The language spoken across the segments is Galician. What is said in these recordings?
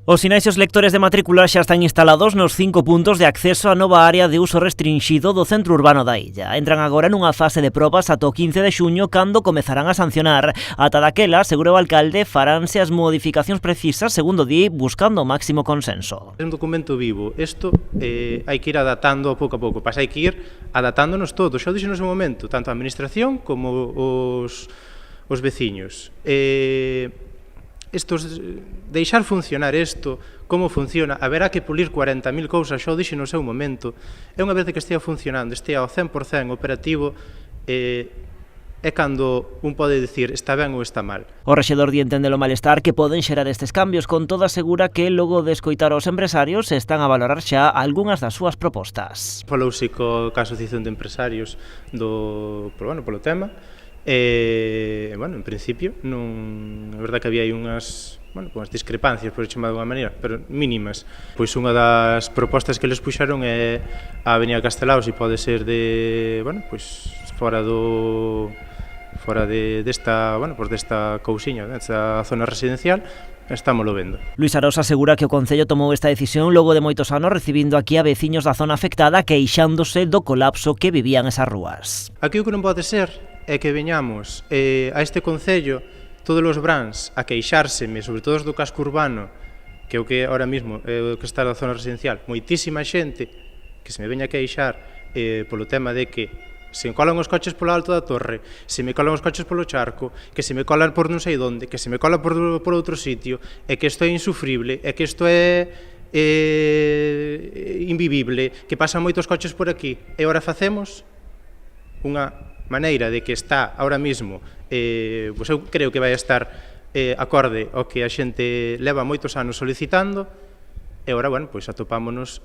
Os sinais e os lectores de matrícula xa están instalados nos 5 puntos de acceso á nova área de uso restrinxido do centro urbano da illa. Entran agora nunha fase de probas ata o 15 de xuño, cando comezarán a sancionar. Ata daquela, segura o alcalde, faránse as modificacións precisas, segundo di, buscando o máximo consenso. É un documento vivo. Isto hai que ir adaptando pouco a pouco. Hai que ir adaptándonos todos. Xa dixo no seu momento, tanto a administración como os veciños. Deixar funcionar isto, como funciona, haberá que pulir 40.000 cousas, xa o dixo no seu momento. É unha vez que estea funcionando, estea ao 100% operativo, é cando un pode dicir está ben ou está mal. O rexedor di entende o malestar que poden xerar estes cambios, con toda asegura que logo de escoitar aos empresarios están a valorar xa algunhas das súas propostas. Falouse coa Asociación de Empresarios polo tema. En principio, a verdade que había aí unhas discrepancias, por chamar de unha maneira, pero mínimas. Pois unha das propostas que les puxeron é a Avenida Castelao, se pode ser fora desta cousiña, desta zona residencial. Estámoslo vendo. Luis Arosa asegura que o Concello tomou esta decisión logo de moitos anos recibindo aquí a veciños da zona afectada queixándose do colapso que vivían esas rúas. Aquí o que non pode ser é que veñamos a este Concello todos os brans a queixárseme, sobre todo do casco urbano, que é o que ahora mismo é o que está na zona residencial, moitísima xente que se me veña a queixar polo tema de que se me colan os coches polo alto da torre, se me colan os coches polo charco, que se me colan por non sei onde, que se me colan por outro sitio, e que isto é insufrible, e que isto é invivible, que pasan moitos coches por aquí, e agora facemos unha maneira de que está ahora mismo, eu creo que vai estar acorde ao que a xente leva moitos anos solicitando, e agora, atopámonos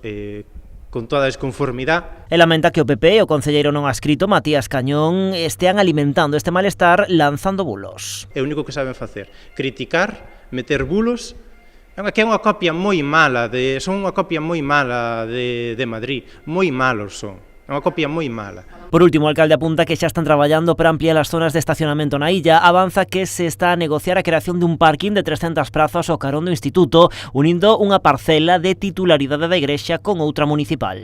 con toda a desconformidade. E lamenta que o PP e o concelleiro non adscrito, Matías Cañón, estean alimentando este malestar lanzando bulos. É o único que saben facer, criticar, meter bulos, que é unha copia moi mala, son unha copia moi mala de Madrid, moi malos son. É unha copia moi mala. Por último, o alcalde apunta que xa están traballando para ampliar as zonas de estacionamento na illa. Avanza que se está a negociar a creación dun parking de 300 prazas ao carón do instituto, unindo unha parcela de titularidade da igrexa con outra municipal.